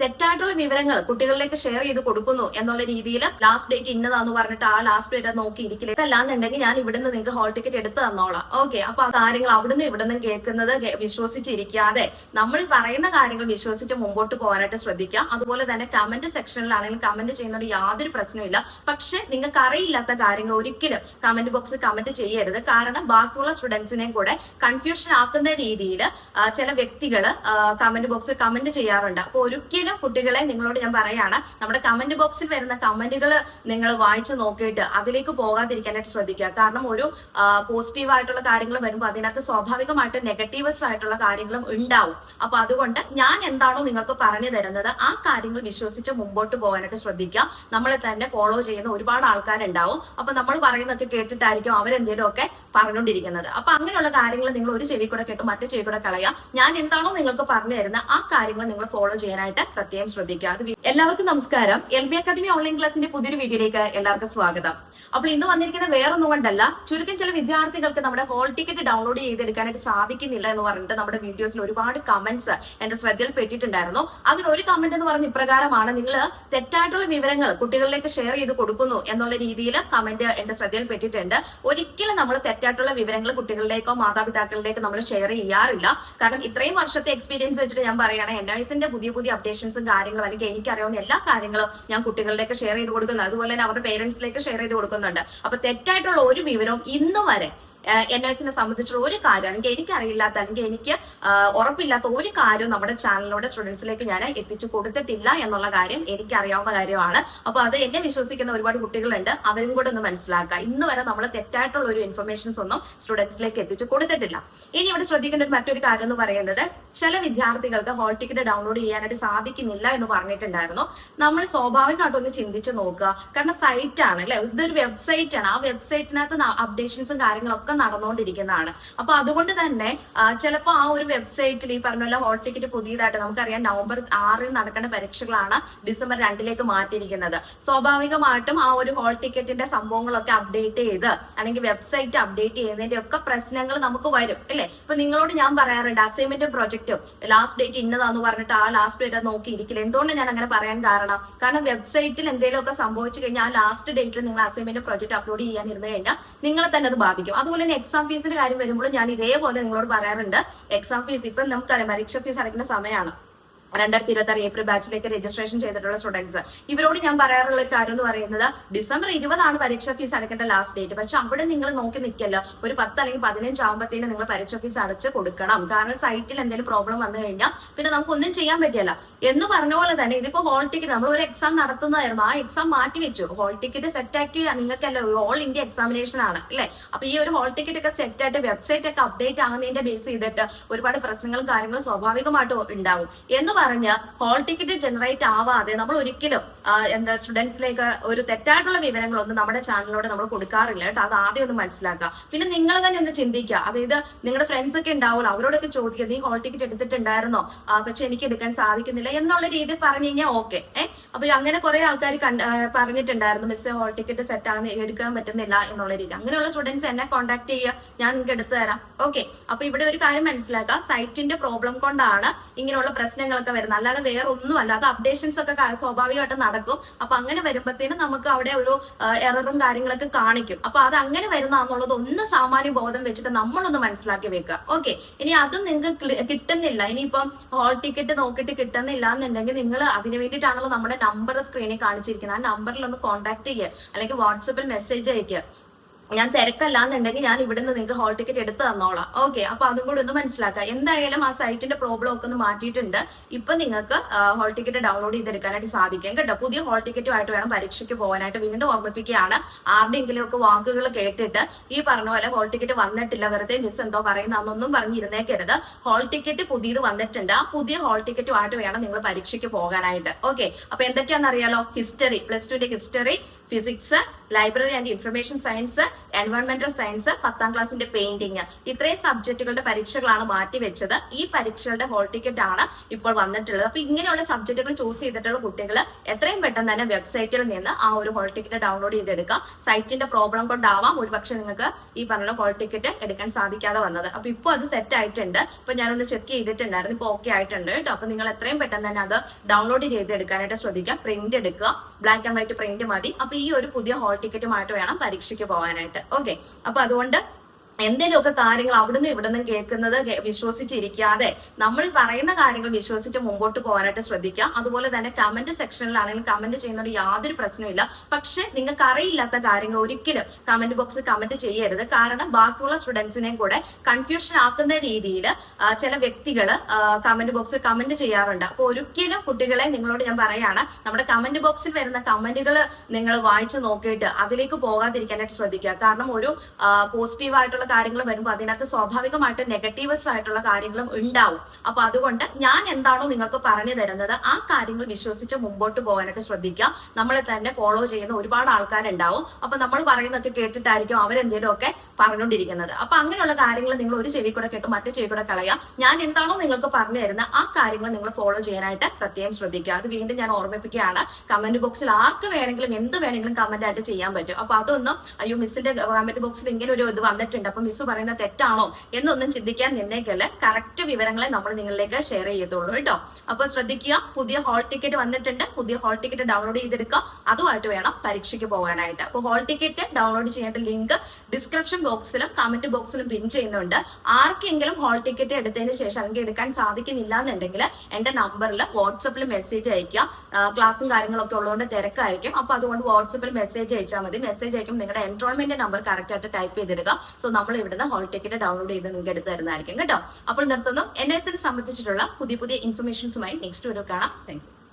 തെറ്റായിട്ടുള്ള വിവരങ്ങൾ കുട്ടികളിലേക്ക് ഷെയർ ചെയ്ത് കൊടുക്കുന്നു എന്നുള്ള രീതിയിൽ ലാസ്റ്റ് ഡേറ്റ് ഇന്നതാന്ന് പറഞ്ഞിട്ട് ആ ലാസ്റ്റ് ഡേറ്റ് നോക്കിയിരിക്കില്ല. അല്ലാന്നുണ്ടെങ്കിൽ ഞാൻ ഇവിടുന്ന് നിങ്ങൾക്ക് ഹോൾ ടിക്കറ്റ് എടുത്ത് തന്നോളാം. ഓക്കെ, അപ്പൊ ആ കാര്യങ്ങൾ അവിടുന്ന് ഇവിടുന്ന് കേൾക്കുന്നത് വിശ്വസിച്ചിരിക്കാതെ നമ്മൾ പറയുന്ന കാര്യങ്ങൾ വിശ്വസിച്ച് മുമ്പോട്ട് പോകാനായിട്ട് ശ്രദ്ധിക്കുക. അതുപോലെ തന്നെ കമന്റ് സെക്ഷനിലാണെങ്കിലും കമന്റ് ചെയ്യുന്നതുകൊണ്ട് യാതൊരു പ്രശ്നമില്ല. പക്ഷെ നിങ്ങൾക്ക് അറിയില്ലാത്ത കാര്യങ്ങൾ ഒരിക്കലും കമന്റ് ബോക്സിൽ കമന്റ് ചെയ്യരുത്. കാരണം ബാക്കിയുള്ള സ്റ്റുഡൻസിനെയും കൂടെ കൺഫ്യൂഷൻ ആക്കുന്ന രീതിയിൽ ചില വ്യക്തികൾ കമന്റ് ബോക്സിൽ കമന്റ് ചെയ്യാറുണ്ട്. അപ്പൊ ഒരിക്കലും കുട്ടികളെ നിങ്ങളോട് ഞാൻ പറയാണ്, നമ്മുടെ കമന്റ് ബോക്സിൽ വരുന്ന കമന്റുകൾ നിങ്ങൾ വായിച്ചു നോക്കിയിട്ട് അതിലേക്ക് പോകാതിരിക്കാനായിട്ട് ശ്രദ്ധിക്കുക. കാരണം ഒരു പോസിറ്റീവ് ആയിട്ടുള്ള കാര്യങ്ങൾ വരുമ്പോൾ അതിനകത്ത് സ്വാഭാവികമായിട്ട് നെഗറ്റീവ്സ് ആയിട്ടുള്ള കാര്യങ്ങളും ഉണ്ടാവും. അപ്പൊ അതുകൊണ്ട് ഞാൻ എന്താണോ നിങ്ങൾക്ക് പറഞ്ഞു തരുന്നത് ആ കാര്യങ്ങൾ വിശ്വസിച്ച് മുമ്പോട്ട് പോകാനായിട്ട് ശ്രദ്ധിക്കുക. നമ്മളെ തന്നെ ഫോളോ ചെയ്യുന്ന ഒരുപാട് ആൾക്കാരുണ്ടാവും. അപ്പൊ നമ്മൾ പറയുന്നതൊക്കെ കേട്ടിട്ടായിരിക്കും അവരെന്തെങ്കിലും ഒക്കെ പറഞ്ഞുകൊണ്ടിരിക്കുന്നത്. അപ്പൊ അങ്ങനെയുള്ള കാര്യങ്ങൾ നിങ്ങൾ ഒരു ചെവി കൂടെ കേട്ട് മറ്റു ചെവി കൂടെ കളയുക. ഞാൻ എന്താണോ നിങ്ങൾക്ക് പറഞ്ഞു തരുന്ന ആ കാര്യങ്ങൾ നിങ്ങൾ ഫോളോ ചെയ്യാനായിട്ട് പ്രത്യേകം ശ്രദ്ധിക്കുക. എല്ലാവർക്കും നമസ്കാരം. LB അക്കാദമി ഓൺലൈൻ ക്ലാസിന്റെ പുതിയൊരു വീഡിയോയിലേക്ക് എല്ലാവർക്കും സ്വാഗതം. അപ്പോൾ ഇന്ന് വന്നിരിക്കുന്ന വേറൊന്നും കൊണ്ടല്ല, ചുരുക്കം ചില വിദ്യാർത്ഥികൾക്ക് നമ്മുടെ ഹോൾ ടിക്കറ്റ് ഡൗൺലോഡ് ചെയ്തെടുക്കാനായിട്ട് സാധിക്കുന്നില്ല എന്ന് പറഞ്ഞിട്ട് നമ്മുടെ വീഡിയോസിൽ ഒരുപാട് കമന്റ്സ് എന്റെ ശ്രദ്ധയിൽ പെട്ടിട്ടുണ്ടായിരുന്നു. അതിലൊരു കമന്റ് എന്ന് പറഞ്ഞ ഇപ്രകാരമാണ്: നിങ്ങൾ തെറ്റായിട്ടുള്ള വിവരങ്ങൾ കുട്ടികളിലേക്ക് ഷെയർ ചെയ്ത് കൊടുക്കുന്നു എന്നുള്ള രീതിയിൽ കമന്റ് എന്റെ ശ്രദ്ധയിൽ പെട്ടിട്ടുണ്ട്. ഒരിക്കലും നമ്മൾ തെറ്റായിട്ടുള്ള വിവരങ്ങൾ കുട്ടികളിലേക്കോ മാതാപിതാക്കളിലേക്കോ നമ്മൾ ഷെയർ ചെയ്യാറില്ല. കാരണം ഇത്രയും വർഷത്തെ എക്സ്പീരിയൻസ് വെച്ചിട്ട് ഞാൻ പറയുകയാണ്, NISന്റെ പുതിയ അപ്ഡേഷൻസും കാര്യങ്ങളും അല്ലെങ്കിൽ എനിക്കറിയാവുന്ന എല്ലാ കാര്യങ്ങളും ഞാൻ കുട്ടികളിലേക്ക് ഷെയർ ചെയ്ത് കൊടുക്കുന്നു. അതുപോലെ തന്നെ അവരുടെ പേരൻസിലേക്ക് ഷെയർ ചെയ്ത് കൊടുക്കുന്നുണ്ട്. അപ്പൊ തെറ്റായിട്ടുള്ള ഒരു വിവരവും ഇന്ന് വരെ NISനെ സംബന്ധിച്ചുള്ള ഒരു കാര്യം അല്ലെങ്കിൽ എനിക്കറിയില്ലാത്ത അല്ലെങ്കിൽ എനിക്ക് ഉറപ്പില്ലാത്ത ഒരു കാര്യവും നമ്മുടെ ചാനലിലൂടെ സ്റ്റുഡൻസിലേക്ക് ഞാൻ എത്തിച്ചു കൊടുത്തിട്ടില്ല എന്നുള്ള കാര്യം എനിക്കറിയാവുന്ന കാര്യമാണ്. അപ്പൊ അത് എന്നെ വിശ്വസിക്കുന്ന ഒരുപാട് കുട്ടികളുണ്ട്. അവരും കൂടെ ഒന്ന് മനസ്സിലാക്കുക. ഇന്ന് വരെ നമ്മൾ തെറ്റായിട്ടുള്ള ഒരു ഇൻഫർമേഷൻസ് ഒന്നും സ്റ്റുഡൻസിലേക്ക് എത്തിച്ചു കൊടുത്തിട്ടില്ല. ഇനി ഇവിടെ ശ്രദ്ധിക്കേണ്ട മറ്റൊരു കാര്യം എന്ന് പറയുന്നത്, ചില വിദ്യാർത്ഥികൾക്ക് ഹോൾ ടിക്കറ്റ് ഡൗൺലോഡ് ചെയ്യാനായിട്ട് സാധിക്കുന്നില്ല എന്ന് പറഞ്ഞിട്ടുണ്ടായിരുന്നു. നമ്മൾ സ്വാഭാവികമായിട്ട് ഒന്ന് ചിന്തിച്ച് നോക്കുക. കാരണം സൈറ്റ് ആണ് അല്ലെ, ഇതൊരു വെബ്സൈറ്റ് ആണ്. ആ വെബ്സൈറ്റിനകത്ത് അപ്ഡേഷൻസും കാര്യങ്ങളൊക്കെ നടന്നുകൊണ്ടിരിക്കുന്നതാണ്. അപ്പൊ അതുകൊണ്ട് തന്നെ ചിലപ്പോൾ ആ ഒരു വെബ്സൈറ്റിൽ ഈ പറഞ്ഞ പോലെ ഹോൾ ടിക്കറ്റ് പുതിയതായിട്ട് നമുക്കറിയാം നവംബർ 6 നടക്കേണ്ട പരീക്ഷകളാണ് ഡിസംബർ 2 മാറ്റിയിരിക്കുന്നത്. സ്വാഭാവികമായിട്ടും ആ ഒരു ഹോൾ ടിക്കറ്റിന്റെ സംഭവങ്ങളൊക്കെ അപ്ഡേറ്റ് ചെയ്ത് അല്ലെങ്കിൽ വെബ്സൈറ്റ് അപ്ഡേറ്റ് ചെയ്യുന്നതിന്റെ ഒക്കെ പ്രശ്നങ്ങൾ നമുക്ക് വരും അല്ലെ. ഇപ്പൊ നിങ്ങളോട് ഞാൻ പറയാറുണ്ട്, അസൈൻമെന്റും പ്രൊജക്റ്റും ലാസ്റ്റ് ഡേറ്റ് ഇന്നതാന്ന് പറഞ്ഞിട്ട് ആ ലാസ്റ്റ് ഡേറ്റ് നോക്കിയിരിക്കില്ല. എന്തുകൊണ്ട് ഞാൻ അങ്ങനെ പറയാൻ കാരണം വെബ്സൈറ്റിൽ എന്തെങ്കിലുമൊക്കെ സംഭവിച്ചു കഴിഞ്ഞാൽ ആ ലാസ്റ്റ് ഡേറ്റിൽ നിങ്ങൾ അസൈൻമെന്റ് പ്രൊജക്ട് അപ്ലോഡ് ചെയ്യാനിരുന്നു കഴിഞ്ഞാൽ നിങ്ങളെ തന്നെ അത് ബാധിക്കും. അതുപോലെ എക്സാം ഫീസിന്റെ കാര്യം വരുമ്പോൾ ഞാൻ ഇതേപോലെ നിങ്ങളോട് പറയാറുണ്ട്, എക്സാം ഫീസ് ഇപ്പൊ നമുക്കറിയാം പരീക്ഷ ഫീസ് അടയ്ക്കുന്ന സമയമാണ്. 2026 ഏപ്രിൽ ബാച്ചിലേക്ക് രജിസ്ട്രേഷൻ ചെയ്തിട്ടുള്ള സ്റ്റുഡൻസ്, ഇവരോട് ഞാൻ പറയാറുള്ള ഒരു കാര്യം എന്ന് പറയുന്നത്, ഡിസംബർ 20 പരീക്ഷ ഫീസ് അടയ്ക്കേണ്ട ലാസ്റ്റ് ഡേറ്റ്. പക്ഷെ അവിടെ നിങ്ങൾ നോക്കി നിൽക്കല്ല, ഒരു 10 അല്ലെങ്കിൽ 15 ആകുമ്പോഴത്തേന് നിങ്ങൾ പരീക്ഷ ഫീസ് അടച്ച് കൊടുക്കണം. കാരണം സൈറ്റിൽ എന്തെങ്കിലും പ്രോബ്ലം വന്നു കഴിഞ്ഞാൽ പിന്നെ നമുക്കൊന്നും ചെയ്യാൻ പറ്റില്ല. എന്ന് പറഞ്ഞ പോലെ തന്നെ ഇതിപ്പോ ഹോൾ ടിക്കറ്റ് നമ്മൾ ഒരു എക്സാം നടത്തുന്നതായിരുന്നു, ആ എക്സാം മാറ്റി വെച്ചു. ഹോൾ ടിക്കറ്റ് സെറ്റാക്കി നിങ്ങൾക്കല്ല, ഓൾ ഇന്ത്യ എക്സാമിനേഷൻ ആണ് അല്ലെ. അപ്പൊ ഈ ഒരു ഹോൾ ടിക്കറ്റ് ഒക്കെ സെറ്റായിട്ട് വെബ്സൈറ്റ് ഒക്കെ അപ്ഡേറ്റ് ആകുന്നതിന്റെ ബേസ് ചെയ്തിട്ട് ഒരുപാട് പ്രശ്നങ്ങളും കാര്യങ്ങളും സ്വാഭാവികമായിട്ടും ഉണ്ടാവും. എന്ന് പറഞ്ഞ ഹോൾ ടിക്കറ്റ് ജനറേറ്റ് ആവാതെ നമ്മൾ ഒരിക്കലും സ്റ്റുഡൻസിലേക്ക് ഒരു തെറ്റായിട്ടുള്ള വിവരങ്ങളൊന്നും നമ്മുടെ ചാനലിലൂടെ നമ്മൾ കൊടുക്കാറില്ല കേട്ടോ. അത് ആദ്യം ഒന്ന് മനസ്സിലാക്കുക. പിന്നെ നിങ്ങൾ തന്നെ ഒന്ന് ചിന്തിക്കുക. അതായത് നിങ്ങളുടെ ഫ്രണ്ട്സ് ഒക്കെ ഉണ്ടാവുമല്ലോ, അവരോടൊക്കെ ചോദിക്കുക, നീ ഹോൾ ടിക്കറ്റ് എടുത്തിട്ടുണ്ടായിരുന്നോ, പക്ഷെ എനിക്ക് എടുക്കാൻ സാധിക്കുന്നില്ല എന്നുള്ള രീതിയിൽ പറഞ്ഞു കഴിഞ്ഞാൽ ഓക്കെ. അപ്പൊ അങ്ങനെ കുറെ ആൾക്കാർ പറഞ്ഞിട്ടുണ്ടായിരുന്നു, മിസ് ഹോൾ ടിക്കറ്റ് സെറ്റ് ആകുന്ന എടുക്കാൻ പറ്റുന്നില്ല എന്നുള്ള രീതി. അങ്ങനെയുള്ള സ്റ്റുഡൻസ് എന്നെ കോൺടാക്ട് ചെയ്യുക, ഞാൻ നിങ്ങൾക്ക് എടുത്തു തരാം. ഓക്കെ, അപ്പൊ ഇവിടെ ഒരു കാര്യം മനസ്സിലാക്കുക, സൈറ്റിന്റെ പ്രോബ്ലം കൊണ്ടാണ് ഇങ്ങനെയുള്ള പ്രശ്നങ്ങളൊക്കെ വരുന്നത്, അല്ലാതെ വേറെ ഒന്നുമല്ല. അത് അപ്ഡേഷൻസ് ഒക്കെ സ്വാഭാവികമായിട്ട് നടക്കും. അപ്പൊ അങ്ങനെ വരുമ്പോഴത്തേനും നമുക്ക് അവിടെ ഒരു എററും കാര്യങ്ങളൊക്കെ കാണിക്കും. അപ്പൊ അത് അങ്ങനെ വരുന്നതെന്നുള്ളത് ഒന്ന് സാമാന്യ ബോധം വെച്ചിട്ട് നമ്മളൊന്ന് മനസ്സിലാക്കി വെക്കുക. ഓക്കെ, ഇനി അതും നിങ്ങൾക്ക് കിട്ടുന്നില്ല, ഇനിയിപ്പം ഹോൾ ടിക്കറ്റ് നോക്കിയിട്ട് കിട്ടുന്നില്ല എന്നുണ്ടെങ്കിൽ നിങ്ങൾ അതിന് വേണ്ടിയിട്ടാണല്ലോ നമ്മുടെ നമ്പർ സ്ക്രീനിൽ കാണിച്ചിരിക്കുന്നത്. ആ നമ്പറിൽ ഒന്ന് കോൺടാക്ട് ചെയ്യുക, അല്ലെങ്കിൽ വാട്സപ്പിൽ മെസ്സേജ് അയക്കുക. ഞാൻ തിരക്കല്ല എന്നുണ്ടെങ്കിൽ ഞാൻ ഇവിടുന്ന് നിങ്ങൾക്ക് ഹോൾ ടിക്കറ്റ് എടുത്ത് തന്നോളാം. ഓക്കെ, അപ്പൊ അതും കൂടി ഒന്ന് മനസ്സിലാക്കുക. എന്തായാലും ആ സൈറ്റിന്റെ പ്രോബ്ലം ഒക്കെ ഒന്ന് മാറ്റിയിട്ടുണ്ട്. ഇപ്പൊ നിങ്ങൾക്ക് ഹോൾ ടിക്കറ്റ് ഡൗൺലോഡ് ചെയ്തെടുക്കാനായിട്ട് സാധിക്കും കേട്ടോ. പുതിയ ഹോൾ ടിക്കറ്റുമായിട്ട് വേണം പരീക്ഷയ്ക്ക് പോകാനായിട്ട്. വീണ്ടും ഓർമ്മിപ്പിക്കുകയാണ്, ആരുടെയെങ്കിലും ഒക്കെ വാക്കുകൾ കേട്ടിട്ട് ഈ പറഞ്ഞ പോലെ ഹോൾ ടിക്കറ്റ് വന്നിട്ടില്ല, വെറുതെ മിസ് എന്തോ പറയുന്നതൊന്നും പറഞ്ഞിരുന്നേക്കരുത്. ഹോൾ ടിക്കറ്റ് പുതിയത് വന്നിട്ടുണ്ട്. ആ പുതിയ ഹോൾ ടിക്കറ്റുമായിട്ട് വേണം നിങ്ങൾ പരീക്ഷയ്ക്ക് പോകാനായിട്ട്. ഓക്കെ, അപ്പൊ എന്തൊക്കെയാണെന്ന് അറിയാലോ, ഹിസ്റ്ററി, +2ന്റെ history, physics, library and information science, എൻവയോൺമെന്റൽ സയൻസ്, 10ാം ക്ലാസ്സിന്റെ പെയിന്റിംഗ്, ഇത്രയും സബ്ജക്റ്റുകളുടെ പരീക്ഷകളാണ് മാറ്റിവെച്ചത്. ഈ പരീക്ഷകളുടെ ഹോൾ ടിക്കറ്റ് ആണ് ഇപ്പോൾ വന്നിട്ടുള്ളത്. അപ്പൊ ഇങ്ങനെയുള്ള സബ്ജക്റ്റുകൾ ചൂസ് ചെയ്തിട്ടുള്ള കുട്ടികൾ എത്രയും പെട്ടെന്ന് തന്നെ വെബ്സൈറ്റിൽ നിന്ന് ആ ഒരു ഹോൾ ടിക്കറ്റ് ഡൗൺലോഡ് ചെയ്തെടുക്കുക. സൈറ്റിന്റെ പ്രോബ്ലം കൊണ്ടാവാം ഒരുപക്ഷെ നിങ്ങൾക്ക് ഈ പറഞ്ഞ ഹോൾ ടിക്കറ്റ് എടുക്കാൻ സാധിക്കാതെ വന്നത്. അപ്പൊ ഇപ്പൊ അത് സെറ്റ് ആയിട്ടുണ്ട്. ഇപ്പൊ ഞാനൊന്ന് ചെക്ക് ചെയ്തിട്ടുണ്ടായിരുന്നു, ഇപ്പൊ ഓക്കെ ആയിട്ടുണ്ട് കേട്ടോ. അപ്പൊ നിങ്ങൾ എത്രയും പെട്ടെന്ന് തന്നെ അത് ഡൗൺലോഡ് ചെയ്തെടുക്കാനായിട്ട് ശ്രദ്ധിക്കുക. പ്രിന്റ് എടുക്കുക, ബ്ലാക്ക് ആൻഡ് വൈറ്റ് പ്രിന്റ് മതി. അപ്പൊ ഈ ഒരു പുതിയ ഹോൾ ടിക്കറ്റുമായിട്ട് വേണം പരീക്ഷയ്ക്ക് പോകാനായിട്ട്. ഓക്കെ, അപ്പൊ അതുകൊണ്ട് എന്തെങ്കിലുമൊക്കെ കാര്യങ്ങൾ അവിടുന്ന് ഇവിടുന്ന് കേൾക്കുന്നത് വിശ്വസിച്ചിരിക്കാതെ നമ്മൾ പറയുന്ന കാര്യങ്ങൾ വിശ്വസിച്ച് മുമ്പോട്ട് പോകാനായിട്ട് ശ്രദ്ധിക്കുക. അതുപോലെ തന്നെ കമന്റ് സെക്ഷനിലാണെങ്കിൽ കമന്റ് ചെയ്യുന്നതുകൊണ്ട് യാതൊരു പ്രശ്നമില്ല. പക്ഷെ നിങ്ങൾക്ക് അറിയില്ലാത്ത കാര്യങ്ങൾ ഒരിക്കലും കമന്റ് ബോക്സിൽ കമന്റ് ചെയ്യരുത്. കാരണം ബാക്കിയുള്ള സ്റ്റുഡൻസിനെയും കൂടെ കൺഫ്യൂഷൻ ആക്കുന്ന രീതിയിൽ ചില വ്യക്തികൾ കമന്റ് ബോക്സിൽ കമന്റ് ചെയ്യാറുണ്ട്. അപ്പൊ ഒരിക്കലും കുട്ടികളെ നിങ്ങളോട് ഞാൻ പറയാണ്, നമ്മുടെ കമന്റ് ബോക്സിൽ വരുന്ന കമന്റുകൾ നിങ്ങൾ വായിച്ചു നോക്കിയിട്ട് അതിലേക്ക് പോകാതിരിക്കാനായിട്ട് ശ്രദ്ധിക്കുക. കാരണം ഒരു പോസിറ്റീവായിട്ടുള്ള കാര്യങ്ങൾ വരുമ്പോൾ അതിനകത്ത് സ്വാഭാവികമായിട്ട് നെഗറ്റീവ്സ് ആയിട്ടുള്ള കാര്യങ്ങളും ഉണ്ടാവും. അപ്പൊ അതുകൊണ്ട് ഞാൻ എന്താണോ നിങ്ങൾക്ക് പറഞ്ഞു തരുന്നത് ആ കാര്യങ്ങൾ വിശ്വസിച്ച് മുമ്പോട്ട് പോകാനായിട്ട് ശ്രദ്ധിക്കുക. നമ്മളെ തന്നെ ഫോളോ ചെയ്യുന്ന ഒരുപാട് ആൾക്കാരുണ്ടാവും. അപ്പൊ നമ്മൾ പറയുന്നതൊക്കെ കേട്ടിട്ടായിരിക്കും അവരെന്തെങ്കിലും ഒക്കെ പറഞ്ഞുകൊണ്ടിരിക്കുന്നത്. അപ്പൊ അങ്ങനെയുള്ള കാര്യങ്ങൾ നിങ്ങൾ ഒരു ചെവി കൂടെ കേട്ട് മറ്റേ ചെവി കൂടെ കളയുക. ഞാൻ എന്താണോ നിങ്ങൾക്ക് പറഞ്ഞു തരുന്ന ആ കാര്യങ്ങൾ നിങ്ങൾ ഫോളോ ചെയ്യാനായിട്ട് പ്രത്യേകം ശ്രദ്ധിക്കുക. അത് വീണ്ടും ഞാൻ ഓർമ്മിപ്പിക്കുകയാണ്, കമന്റ് ബോക്സിൽ ആർക്ക് വേണമെങ്കിലും എന്ത് വേണമെങ്കിലും കമന്റ് ആയിട്ട് ചെയ്യാൻ പറ്റും. അപ്പൊ അതൊന്നും അയ്യോ മിസ്സിന്റെ കമന്റ് ബോക്സിൽ ഇങ്ങനെ ഒരു ഇത് വന്നിട്ടുണ്ട് അപ്പൊ മിസ് പറയുന്ന തെറ്റാണോ എന്നൊന്നും ചിന്തിക്കാൻ നിന്നേക്കല്ല. കറക്റ്റ് വിവരങ്ങളെ നമ്മൾ നിങ്ങളിലേക്ക് ഷെയർ ചെയ്യത്തുള്ളൂ കേട്ടോ. അപ്പൊ ശ്രദ്ധിക്കുക, പുതിയ ഹോൾ ടിക്കറ്റ് വന്നിട്ടുണ്ട്. പുതിയ ഹോൾ ടിക്കറ്റ് ഡൗൺലോഡ് ചെയ്തെടുക്കുക. അതുമായിട്ട് വേണം പരീക്ഷയ്ക്ക് പോകാനായിട്ട്. അപ്പൊ ഹോൾ ടിക്കറ്റ് ഡൗൺലോഡ് ചെയ്യേണ്ട ലിങ്ക് ഡിസ്ക്രിപ്ഷൻ ബോക്സിലും കമന്റ് ബോക്സിലും പിൻ ചെയ്യുന്നുണ്ട്. ആർക്കെങ്കിലും ഹോൾ ടിക്കറ്റ് എടുത്തതിന് ശേഷം അല്ലെങ്കിൽ എടുക്കാൻ സാധിക്കുന്നില്ല എന്നുണ്ടെങ്കിൽ എന്റെ നമ്പറിൽ വാട്സപ്പിൽ മെസ്സേജ് അയക്കുക. ക്ലാസ്സും കാര്യങ്ങളൊക്കെ ഉള്ളതുകൊണ്ട് തിരക്കായിരിക്കും. അപ്പൊ അതുകൊണ്ട് വാട്സപ്പിൽ മെസ്സേജ് അയച്ചാൽ മതി. മെസ്സേജ് അയക്കും നിങ്ങളുടെ എൻറോൾമെന്റ് നമ്പർ കറക്റ്റ് ആയിട്ട് ടൈപ്പ് ചെയ്തിടുക. സോ നമ്മൾ ഇവിടുന്ന് ഹോൾ ടിക്കറ്റ് ഡൗൺലോഡ് ചെയ്ത് നിങ്ങൾക്ക് എടുത്ത് തരുന്നതായിരിക്കും കേട്ടോ. അപ്പോൾ നിർത്തുന്നു. NIS സംബന്ധിച്ചിട്ടുള്ള പുതിയ ഇൻഫർമേഷൻസുമായി നെക്സ്റ്റ് വീഡിയോ കാണാം. Thank you.